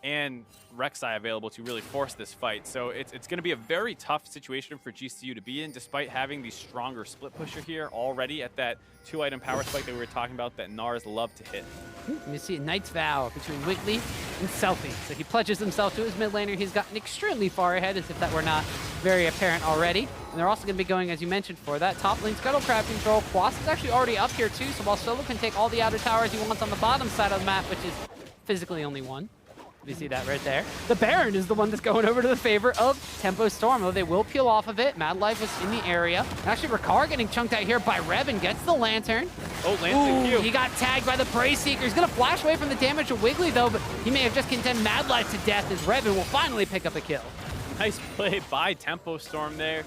and Rek'Sai available to really force this fight. So it's going to be a very tough situation for GCU to be in, despite having the stronger split pusher here already at that 2-item power spike that we were talking about that Nars love to hit. You see a Knight's Vow between Whitley and Selfie. So he pledges himself to his mid laner. He's gotten extremely far ahead, as if that were not very apparent already. And they're also going to be going, as you mentioned, for that top lane Scuttle Crab control. Quas is actually already up here too, so while Solo can take all the outer towers he wants on the bottom side of the map, which is physically only one. You see that right there. The Baron is the one that's going over to the favor of Tempo Storm, though they will peel off of it. Mad Life was in the area. Actually, Rikar getting chunked out here by Revan, gets the Lantern. Oh, Lantern. He got tagged by the Prey Seeker. He's going to flash away from the damage of Wiggly, though, but he may have just condemned Mad Life to death as Revan will finally pick up a kill. Nice play by Tempo Storm there.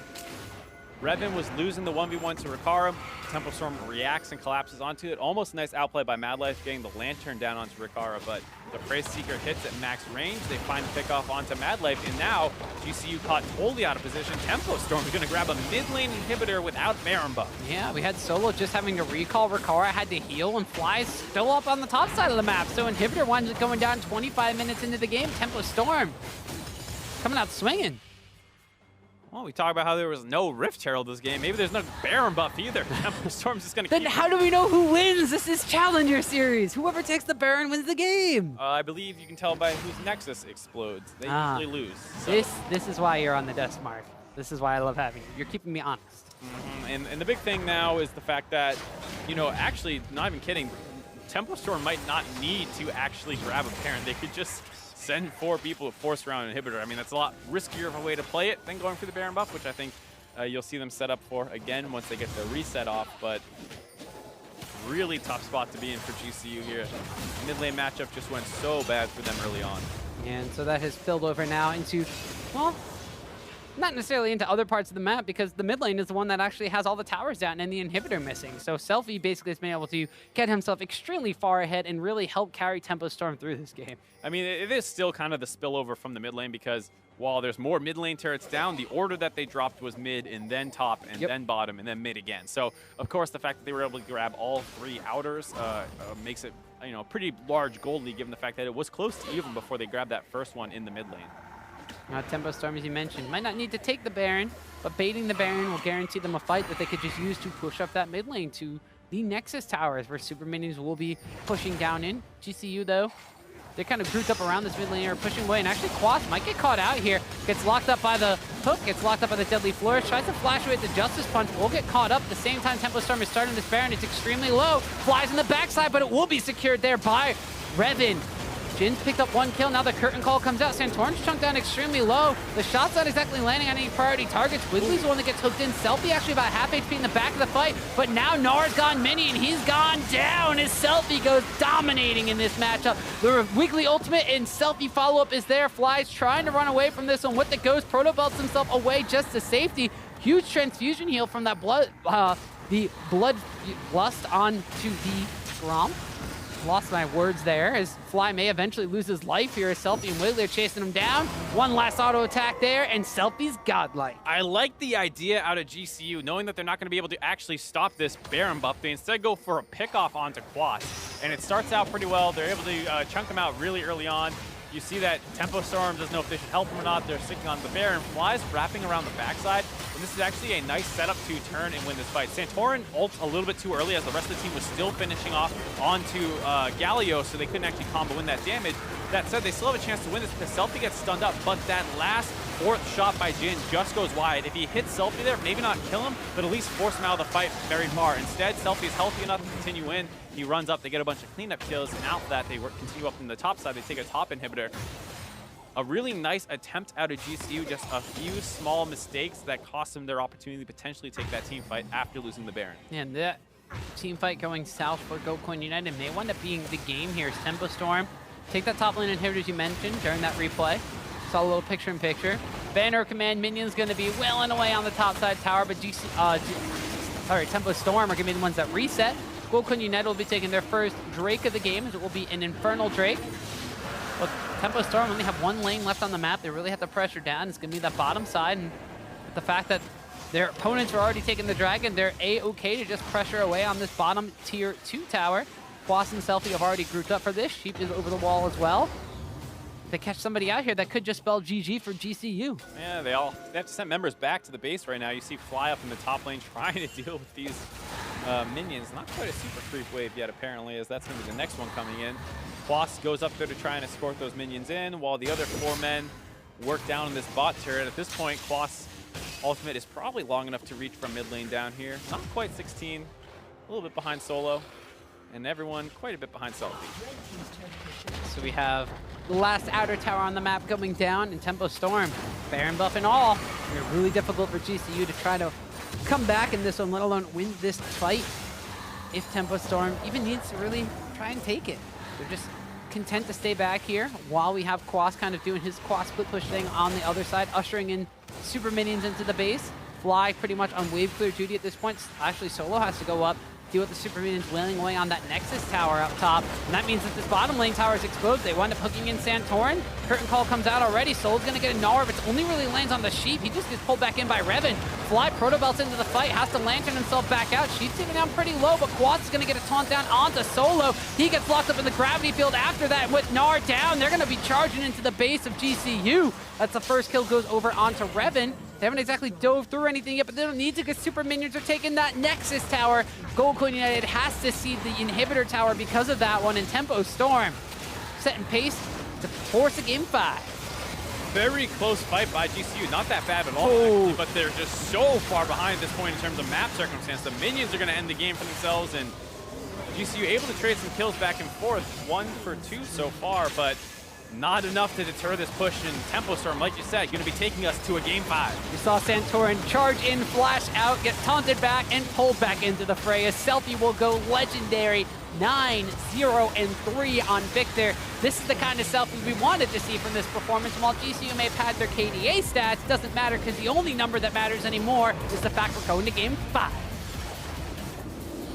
Revan was losing the 1v1 to Rikara. Tempo Storm reacts and collapses onto it. Almost a nice outplay by Mad Life getting the Lantern down onto Rikara, but the Prey Seeker hits at max range. They find the pick off onto Mad Life, and now GCU caught totally out of position. Tempo Storm is going to grab a mid lane inhibitor without Baron buff. Yeah, we had Solo just having to recall. Rikara had to heal, and Fly's still up on the top side of the map. So inhibitor winds up going down 25 minutes into the game. Tempo Storm coming out swinging. Well, we talked about how there was no Rift Herald this game. Maybe there's no Baron buff either. Tempo Storm's just going to Then how do we know who wins? This is Challenger Series. Whoever takes the Baron wins the game. I believe you can tell by whose Nexus explodes. They usually lose. So. This is why you're on the desk, Mark. This is why I love having you. You're keeping me honest. And the big thing now is the fact that, actually, not even kidding, Tempo Storm might not need to actually grab a Baron. They could just send 4 people with force round inhibitor. I mean, that's a lot riskier of a way to play it than going for the Baron buff, which I think you'll see them set up for again once they get the reset off. But really tough spot to be in for GCU here. Mid lane matchup just went so bad for them early on. And so that has spilled over now into, well, not necessarily into other parts of the map, because the mid lane is the one that actually has all the towers down and the inhibitor missing. So Selfie basically has been able to get himself extremely far ahead and really help carry Tempo Storm through this game. I mean, it is still kind of the spillover from the mid lane, because while there's more mid lane turrets down, the order that they dropped was mid and then top and then bottom and then mid again. So, of course, the fact that they were able to grab all 3 outers makes it, a pretty large gold lead, given the fact that it was close to even before they grabbed that first one in the mid lane. Now, Tempo Storm, as you mentioned, might not need to take the Baron, but baiting the Baron will guarantee them a fight that they could just use to push up that mid lane to the Nexus towers, where super minions will be pushing down in. GCU, though, they're kind of grouped up around this mid lane, or pushing away, and actually Quas might get caught out here. Gets locked up by the hook, gets locked up by the Deadly Flourish, tries to flash away at the Justice Punch, will get caught up. At the same time, Tempo Storm is starting this Baron. It's extremely low, flies in the backside, but it will be secured there by Revan. Jin's picked up 1 kill. Now the curtain call comes out. Santorin's chunked down extremely low. The shot's not exactly landing on any priority targets. Wiggly's the one that gets hooked in. Selfie actually about half HP in the back of the fight. But now Gnar's gone mini and he's gone down as Selfie goes dominating in this matchup. The Wiggly ultimate and Selfie follow-up is there. Fly's trying to run away from this one with the ghost. Proto belts himself away just to safety. Huge transfusion heal from that blood, the blood lust onto the Grom. Lost my words there, as Fly may eventually lose his life here as Selfie and Wiggly are chasing him down. One last auto attack there, and Selfie's godlike. I like the idea out of GCU, knowing that they're not going to be able to actually stop this Baron buff. They instead go for a pickoff onto Quas, and it starts out pretty well. They're able to chunk him out really early on. You see that Tempo Storm doesn't know if they should help him or not. They're sticking on the Baron. Fly's wrapping around the backside, and this is actually a nice setup to turn and win this fight. Santorin ults a little bit too early, as the rest of the team was still finishing off onto Galio, so they couldn't actually combo in that damage. That said, they still have a chance to win this because Selfie gets stunned up, but that last 4th shot by Jin just goes wide. If he hits Selfie there, maybe not kill him, but at least force him out of the fight very far. Instead, Selfie is healthy enough to continue in. He runs up, they get a bunch of cleanup kills, and out that they continue up from the top side. They take a top inhibitor. A really nice attempt out of GCU, just a few small mistakes that cost them their opportunity to potentially take that team fight after losing the Baron. And that team fight going south for Gokuin United may wind up being the game here. Tempo Storm take that top lane inhibitors you mentioned during that replay. Saw a little picture-in-picture. Banner Command minion's going to be wailing away on the top side tower, but Tempo Storm are going to be the ones that reset. Gokuin United will be taking their first Drake of the game, as it will be an Infernal Drake. Look, Tempo Storm only have 1 lane left on the map. They really have to pressure down. It's going to be that bottom side, and with the fact that their opponents are already taking the Dragon, they're A-okay to just pressure away on this bottom tier 2 tower. Quas and Selfie have already grouped up for this. Sheep is over the wall as well. If they catch somebody out here, that could just spell GG for GCU. Yeah, they have to send members back to the base right now. You see Fly up in the top lane trying to deal with these minions. Not quite a super creep wave yet, apparently, as that's going to be the next one coming in. Quas goes up there to try and escort those minions in, while the other 4 men work down in this bot turret. At this point, Quas' ultimate is probably long enough to reach from mid lane down here. Not quite 16, a little bit behind Solo, and everyone quite a bit behind Selfie. So we have the last outer tower on the map going down, and Tempo Storm, Baron buff and all. It's really difficult for GCU to try to come back in this one, let alone win this fight, if Tempo Storm even needs to really try and take it. They're just content to stay back here while we have Quas kind of doing his Quas split push thing on the other side, ushering in super minions into the base. Fly pretty much on wave clear duty at this point. Actually, Solo has to go up, deal with the super minions wailing away on that Nexus tower up top. And that means that this bottom lane tower is exposed. They wind up hooking in Santorin. Curtain call comes out already. Solo's going to get a Gnar, but it only really lands on the Sheep. He just gets pulled back in by Revan. Fly proto belts into the fight, has to lantern himself back out. Sheep's taken down pretty low, but Quas is going to get a taunt down onto Solo. He gets locked up in the gravity field after that with Gnar down. They're going to be charging into the base of GCU. That's the first kill, goes over onto Revan. They haven't exactly dove through anything yet, but they don't need to because Super Minions are taking that Nexus tower. Gold United has to see the inhibitor tower because of that one, and Tempo Storm setting pace to force a game 5. Very close fight by GCU. Not that bad at all, actually, but they're just so far behind at this point in terms of map circumstance. The minions are going to end the game for themselves, and GCU able to trade some kills back and forth. 1 for 2 so far, but not enough to deter this push. And Tempo Storm, like you said, going to be taking us to a game 5. We saw Santorin charge in, flash out, get taunted back, and pulled back into the fray. A Selfie will go legendary. 9-0-3 on Victor. This is the kind of Selfie we wanted to see from this performance. While GCU may have had their KDA stats, doesn't matter because the only number that matters anymore is the fact we're going to game 5.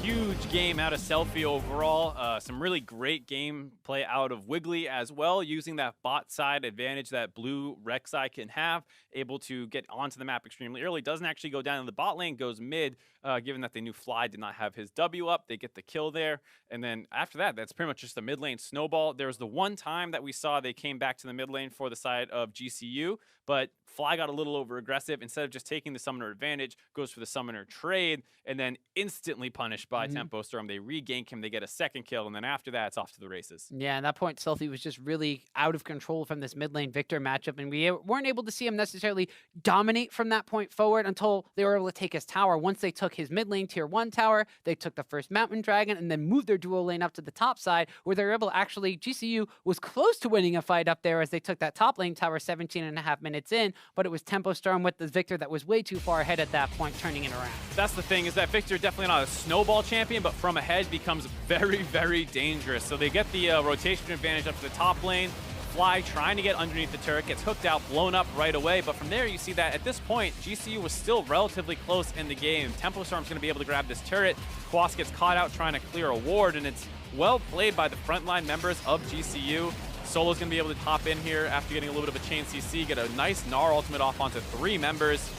Huge game out of Selfie overall. Some really great gameplay out of Wiggly as well, using that bot side advantage that blue Rek'Sai can have, able to get onto the map extremely early. Doesn't actually go down in the bot lane, goes mid, given that they knew Fly did not have his W up. They get the kill there. And then after that, that's pretty much just a mid lane snowball. There was the one time that we saw they came back to the mid lane for the side of GCU, but Fly got a little over aggressive. Instead of just taking the summoner advantage, goes for the summoner trade, and then instantly punished by Tempo Storm. They regank him, they get a second kill, and then after that, it's off to the races. Yeah, at that point, Selfie was just really out of control from this mid lane Victor matchup, and we weren't able to see him necessarily dominate from that point forward until they were able to take his tower. Once they took his mid lane tier 1 tower, they took the first Mountain Dragon, and then moved their duo lane up to the top side, where they were able to actually, GCU was close to winning a fight up there as they took that top lane tower 17.5 minutes in, but it was Tempo Storm with the Victor that was way too far ahead at that point, turning it around. That's the thing, is that Victor definitely not a snowball champion, but from ahead becomes very, very dangerous. So they get the rotation advantage up to the top lane. Fly trying to get underneath the turret, gets hooked out, blown up right away. But from there, you see that at this point, GCU was still relatively close in the game. Tempo Storm's going to be able to grab this turret. Quas gets caught out trying to clear a ward, and it's well played by the frontline members of GCU. Solo's going to be able to hop in here after getting a little bit of a chain CC, get a nice Gnar ultimate off onto 3 members.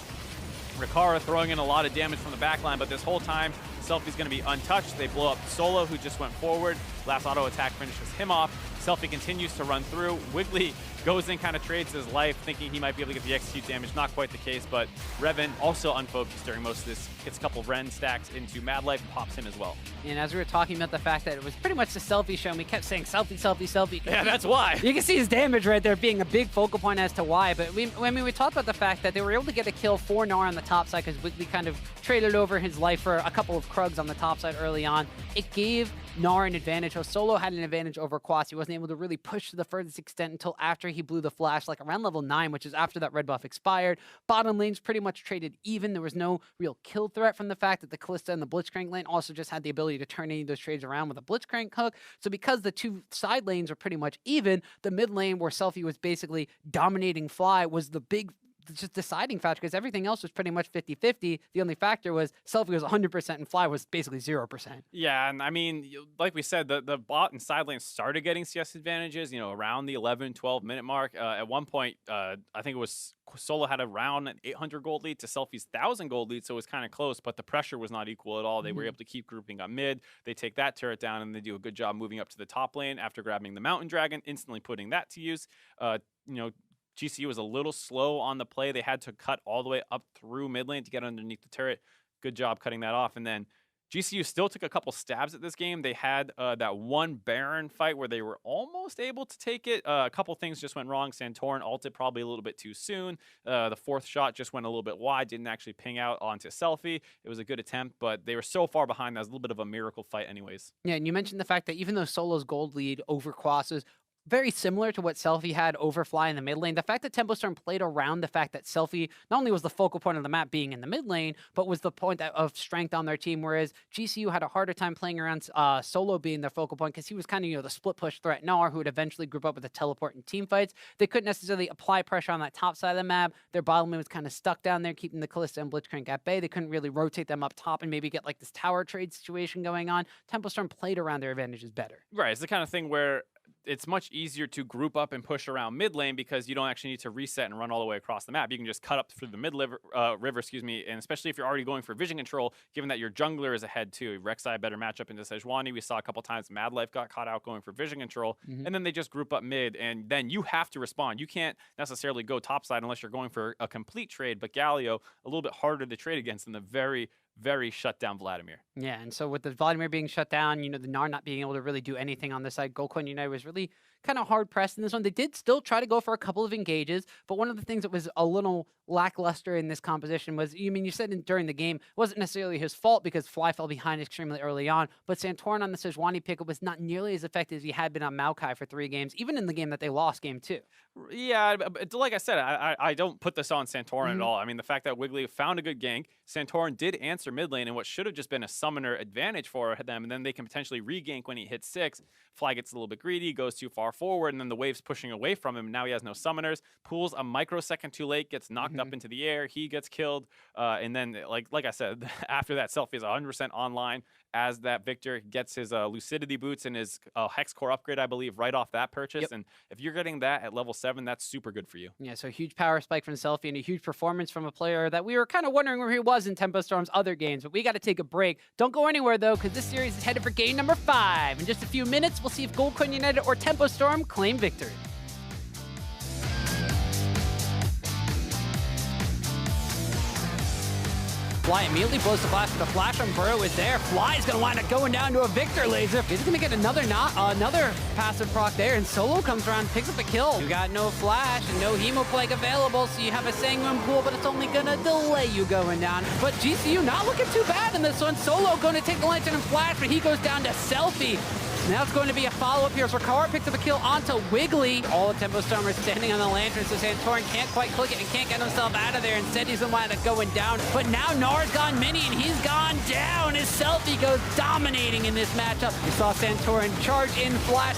Rikara throwing in a lot of damage from the backline, but this whole time, Selfie's going to be untouched. They blow up Solo, who just went forward. Last auto attack finishes him off. Selfie continues to run through. Wiggly goes in, kind of trades his life, thinking he might be able to get the execute damage. Not quite the case, but Revan also unfocused during most of this. Gets a couple Ren stacks into Mad Life and pops him as well. And as we were talking about the fact that it was pretty much the Selfie show, and we kept saying Selfie, Selfie, Selfie. Yeah, that's why. You can see his damage right there being a big focal point as to why. But we talked about the fact that they were able to get a kill for Gnar on the top side because Wiggly kind of traded over his life for a couple of Krugs on the top side early on. It gave Gnar an advantage. So Solo had an advantage over Quas. He wasn't able to really push to the furthest extent until after he blew the flash, like around level 9, which is after that red buff expired. Bottom lane's pretty much traded even. There was no real kill threat from the fact that the Kalista and the Blitzcrank lane also just had the ability to turn any of those trades around with a Blitzcrank hook. So because the two side lanes are pretty much even, the mid lane where Selfie was basically dominating Fly was the big just deciding factor because everything else was pretty much 50-50. The only factor was Selfie was 100% and Fly was basically 0%. Yeah, and I mean, like we said, the bot and side lane started getting CS advantages, around the 11, 12 minute mark. At one point, I think it was Solo had around an 800 gold lead to Selfie's 1,000 gold lead, so it was kind of close, but the pressure was not equal at all. They were able to keep grouping up mid. They take that turret down, and they do a good job moving up to the top lane after grabbing the Mountain Dragon, instantly putting that to use. GCU was a little slow on the play. They had to cut all the way up through mid lane to get underneath the turret. Good job cutting that off. And then GCU still took a couple stabs at this game. They had that one Baron fight where they were almost able to take it. A couple things just went wrong. Santorin ulted probably a little bit too soon. The 4th shot just went a little bit wide, didn't actually ping out onto Selfie. It was a good attempt, but they were so far behind that was a little bit of a miracle fight anyways. Yeah, and you mentioned the fact that even though Solo's gold lead over Quas was very similar to what Selfie had over Fly in the mid lane. The fact that Tempo Storm played around the fact that Selfie not only was the focal point of the map being in the mid lane, but was the point of strength on their team, whereas GCU had a harder time playing around Solo being their focal point because he was kind of, the split push threat Gnar who would eventually group up with the teleport in team fights. They couldn't necessarily apply pressure on that top side of the map. Their bottom lane was kind of stuck down there, keeping the Kalista and Blitzcrank at bay. They couldn't really rotate them up top and maybe get like this tower trade situation going on. Tempo Storm played around their advantages better. Right, it's the kind of thing where it's much easier to group up and push around mid lane because you don't actually need to reset and run all the way across the map. You can just cut up through the river, excuse me, and especially if you're already going for vision control, given that your jungler is ahead too. Rek'Sai a better matchup into Sejuani. We saw a couple times Mad Life got caught out going for vision control, and then they just group up mid, and then you have to respond. You can't necessarily go topside unless you're going for a complete trade, but Galio, a little bit harder to trade against than the very shut down Vladimir. Yeah, and so with the Vladimir being shut down, you know, the Gnar not being able to really do anything on this side, Golcoin United was really kind of hard pressed in this one. They did still try to go for a couple of engages, but one of the things that was a little lackluster in this composition was, you said during the game, it wasn't necessarily his fault because Fly fell behind extremely early on, but Santorin on the Sejuani pickup was not nearly as effective as he had been on Maokai for 3 games, even in the game that they lost game 2. Yeah, but like I said, I don't put this on Santorin at all. I mean, the fact that Wiggly found a good gank, Santorin did answer mid lane in what should have just been a summoner advantage for them, and then they can potentially re-gank when he hits 6. Fly gets a little bit greedy, goes too far forward, and then the wave's pushing away from him. Now he has no summoners. Pools a microsecond too late, gets knocked up into the air. He gets killed, and then like I said, after that, Selfie is 100% online as that Victor gets his Lucidity boots and his Hex Core upgrade, I believe, right off that purchase. And if you're getting that at level 7, that's super good for you. Yeah, so huge power spike from Selfie and a huge performance from a player that we were kind of wondering where he was in Tempo Storm's other games. But we got to take a break. Don't go anywhere, though, because this series is headed for game number 5. In just a few minutes, we'll see if Golcoin United or Tempo Storm claim victory. Fly immediately blows the blast, but the flash on Burrow is there. Fly's going to wind up going down to a Victor laser. He's going to get another passive proc there, and Solo comes around, picks up a kill. You got no flash and no Hemo Plague available, so you have a Sanguine Pool, but it's only going to delay you going down. But GCU not looking too bad in this one. Solo going to take the Lantern and flash, but he goes down to Selfie. Now it's going to be a follow-up here. So Ricard picks up a kill onto Wiggly. All the Tempo Stormers standing on the Lantern, so Santorin can't quite click it and can't get himself out of there. Instead, he's going to wind up going down. But now Gnar's gone mini, and he's gone down. His Selfie goes dominating in this matchup. We saw Santorin charge in, flash